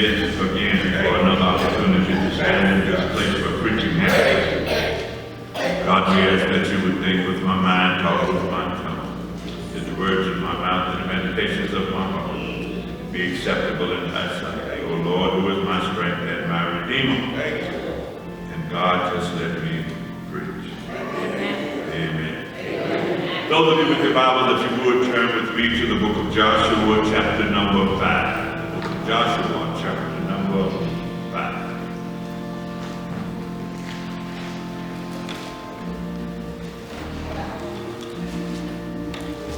yet again for another opportunity to stand in this place for preaching messages. God, we ask that you would think with my mind, talk with my tongue, that the words of my mouth and the meditations of my heart be acceptable in thy sight. O Lord, who is my strength and my redeemer. Thank you. And God, just let me preach. Amen. Amen. Those of you with your Bibles, if you would turn with me to the book of Joshua, chapter number 5. The book of Joshua, chapter number 5.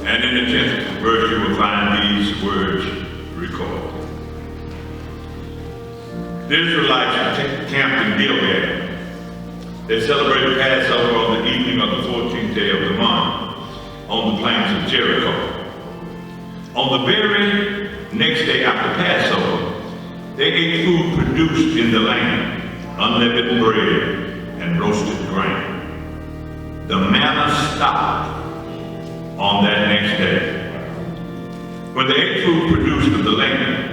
And in the 10th verse, you will find these words recorded. The Israelites camped in Gilead. They celebrated Passover on the evening of the 14th day of the month on the plains of Jericho. On the very next day after Passover, they ate food produced in the land, unleavened bread and roasted grain. The manna stopped on that next day. When they ate food produced in the land,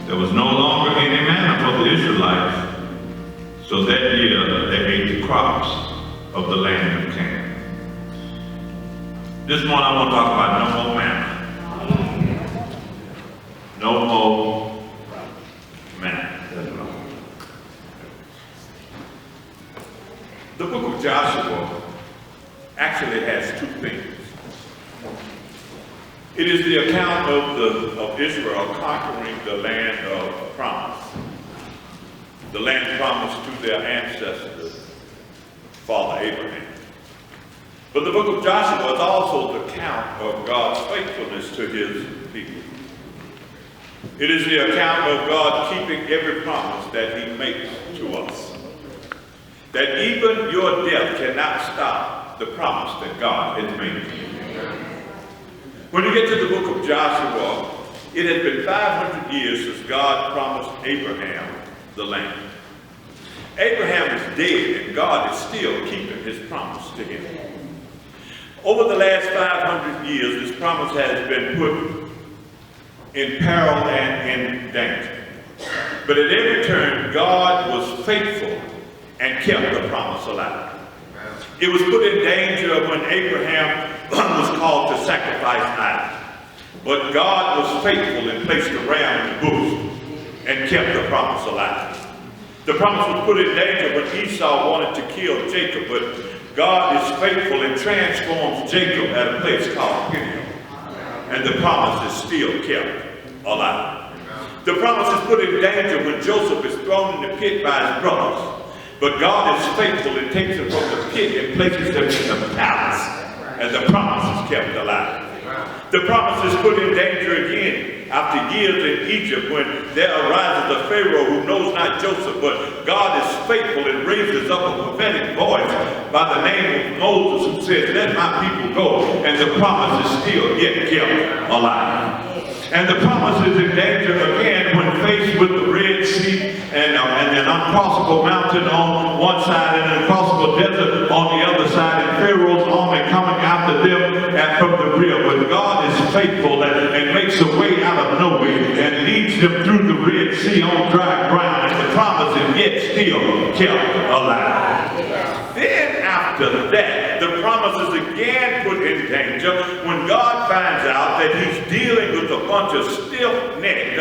there was no longer any manna for the Israelites. So that year they ate the crops of the land of Canaan. This morning I want to talk about no more manna. No more manna. The book of Joshua actually has two things. It is the account of Israel conquering the land of promise. The land promised to their ancestors, Father Abraham. But the book of Joshua is also the account of God's faithfulness to his people. It is the account of God keeping every promise that he makes to us. That even your death cannot stop the promise that God has made to you. When you get to the book of Joshua, it has been 500 years since God promised Abraham the land. Abraham is dead and God is still keeping his promise to him. Over the last 500 years, this promise has been put in peril and in danger. But at every turn, God was faithful and kept the promise alive. It was put in danger when Abraham was called to sacrifice Isaac. But God was faithful and placed a ram in the bush and kept the promise alive. The promise was put in danger when Esau wanted to kill Jacob, but God is faithful and transforms Jacob at a place called Peniel. And the promise is still kept alive. The promise is put in danger when Joseph is thrown in the pit by his brothers. But God is faithful and takes him from the pit and places him in the palace. And the promise is kept alive. The promise is put in danger again after years in Egypt when there arises a Pharaoh who knows not Joseph, but God is faithful and raises up a prophetic voice by the name of Moses who says, let my people go. And the promise is still yet kept alive. And the promise is in danger again when faced with the Red Sea and an uncrossable mountain on one side and an uncrossable desert on the other side, and Pharaoh's army coming after them from the rear. But God is faithful and makes a way out of no way and leads them through the Red Sea on dry ground, and the promise is yet still kept alive. Then after that, the promise is again put in danger when God finds out that he's dealing with a bunch of stiff-necked,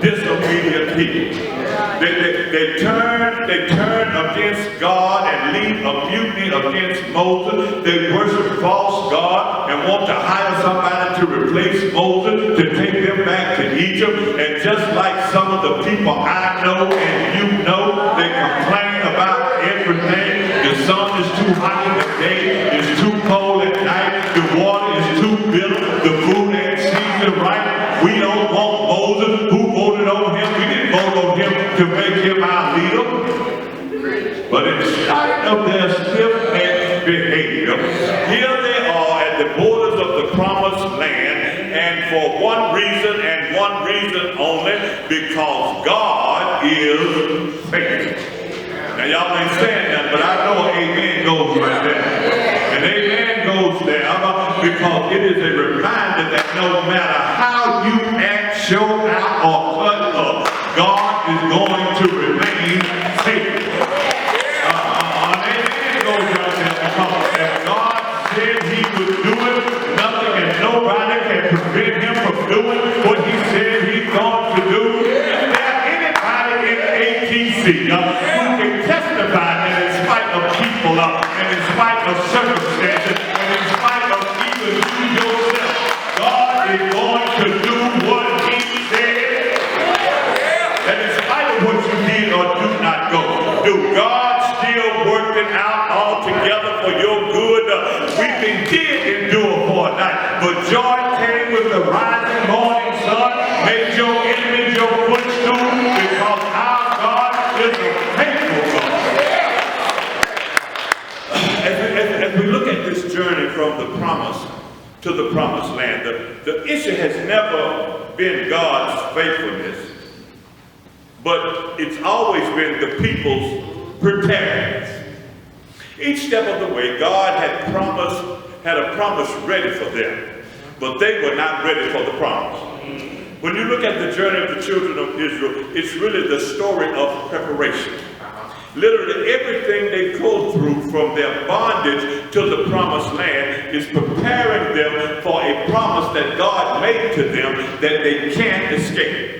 disobedient people. They turn against God and lead a mutiny against Moses. They worship false God and want to hire somebody to replace Moses to take them back to Egypt. And just like some of the people I know and you know, they complain about everything. The sun is too hot in the day, it's too cold at night, the water is too bitter, the food ain't seasoned right. We don't want Moses. Who voted on him? We didn't vote on him to make him our leader. But in spite of their stiff-necked behavior, here they are at the borders of the promised land, and for one reason and one reason only, because God is faithful. Now y'all ain't saying that, but I know amen goes right there. And amen goes there because it is a reminder that no matter how you act, show out, or cut up, God is going to remain faithful. If God said he would do it, nothing and nobody can prevent him from doing what he said he's going to do. Is there anybody in ATC who can testify that in spite of people and in spite of circumstances and in spite of even you yourself, God is going to do what he said? That in spite of what you did or do not go do, God still working out all together for your good. Weeping did endure for a night, but joy came with the rising morning sun, made your enemies your footstool, because our God is a faithful God. As we look at this journey from the promise to the promised land, the issue has never been God's faithfulness, but it's always been the people's preparedness. Each step of the way, God had a promise ready for them, but they were not ready for the promise. When you look at the journey of the children of Israel, it's really the story of preparation. Literally everything they go through from their bondage to the promised land is preparing them for a promise that God made to them that they can't escape.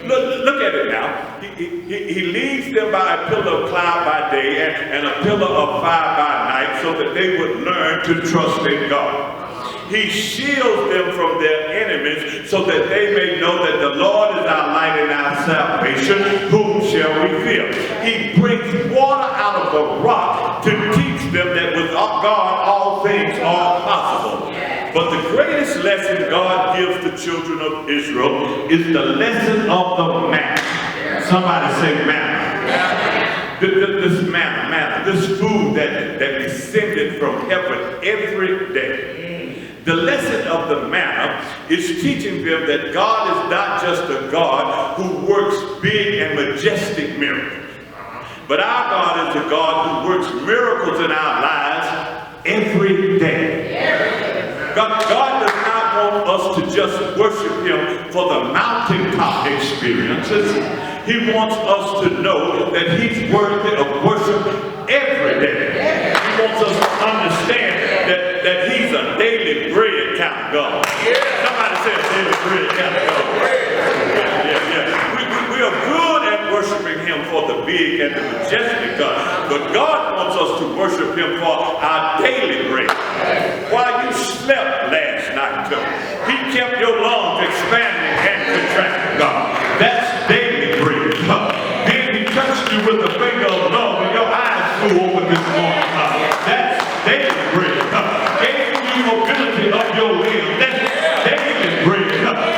Look at it now. He leads them by a pillar of cloud by day and a pillar of fire by night so that they would learn to trust in God. He shields them from their enemies so that they may know that the Lord is our light and our salvation. Whom shall we fear? He brings water out of the rock to teach them that with God all things are possible. But the greatest lesson God gives the children of Israel is the lesson of the manna. Somebody say manna. This manna, this food that descended from heaven every day. The lesson of the manna is teaching them that God is not just a God who works big and majestic miracles, but our God is a God who works miracles in our lives every day. God does not want us to just worship him for the mountaintop experiences. He wants us to know that he's worthy of worship every day. He wants us to understand that he's a daily bread kind of God. Somebody say a daily bread kind of God. We are good at worshiping him for the big and the majestic God, but God wants us to worship him for our daily bread. While you slept last night, he kept your lungs expanding and contracting, God. That's daily bread. Then he touched you with the finger of love and your eyes flew open this morning. That's daily bread. Gave you mobility of your will. That's daily bread.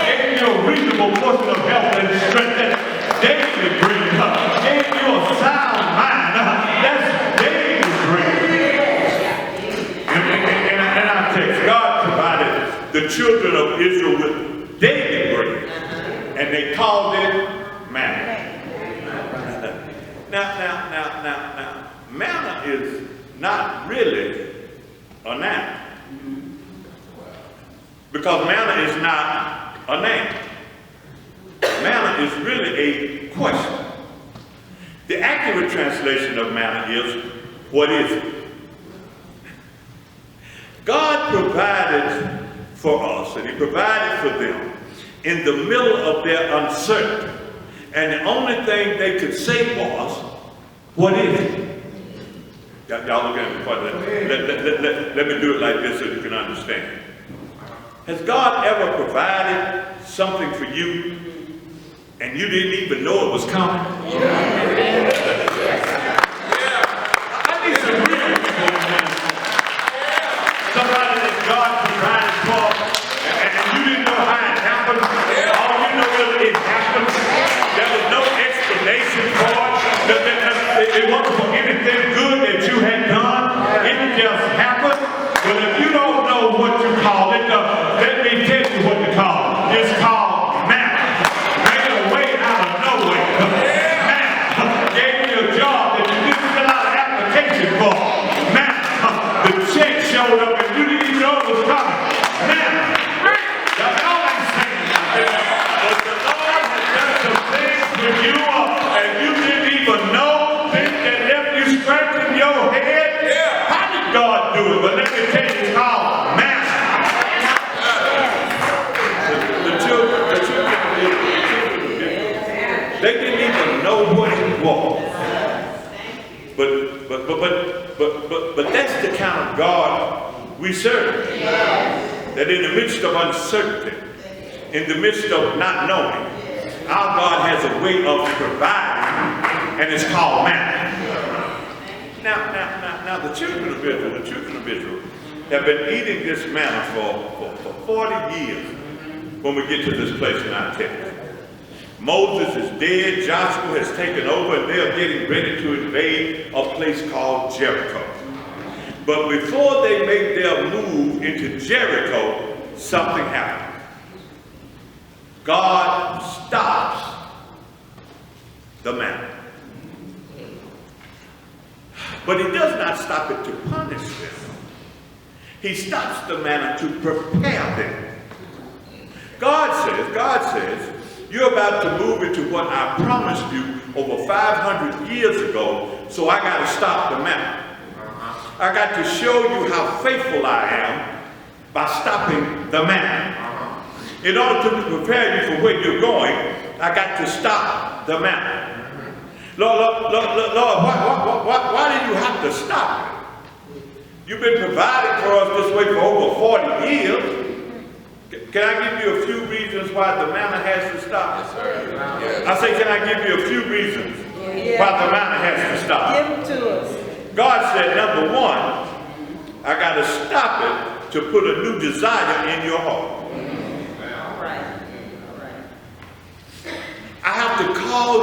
Gave you a reasonable portion of health and strength. That's daily bread. Gave you a sound mind. That's daily bread. In our text, God provided the children of Israel with daily bread, and they called it manna. Now, manna is not really a noun, because manna is not a name. Manna is really a question. The accurate translation of manna is, what is it? God provided for us, and he provided for them in the middle of their uncertainty. And the only thing they could say was, what is it? Y'all look at me. Let me do it like this so you can understand. Has God ever provided something for you and you didn't even know it was coming? I need some real people in this. Somebody that God provided for and you didn't know how it happened. All you know is it happened. There was no explanation for it. It wasn't for anything good that you had done. It just happened. But if you don't know what you call it, let me tell you what to call it. It's called manna. Made a way out of nowhere. Manna gave you But that's the kind of God we serve. Yes. That in the midst of uncertainty, in the midst of not knowing, our God has a way of providing, and it's called manna. Now the children of Israel have been eating this manna for 40 years when we get to this place in our text. Moses is dead, Joshua has taken over, and they're getting ready to invade a place called Jericho. But before they make their move into Jericho, something happens. God stops the manna. But he does not stop it to punish them. He stops the manna to prepare them. God says, you're about to move into what I promised you over 500 years ago, so I got to stop the manna. I got to show you how faithful I am by stopping the manna. In order to prepare you for where you're going, I got to stop the manna. Lord, why do you have to stop it? You've been providing for us this way for over 40 years. Can I give you a few reasons why the manna has to stop? Yes, sir. Yes. I say, can I give you a few reasons why the manna has to stop? Give them to us. God said, number one, I got to stop it to put a new desire in your heart. All right. I have to cause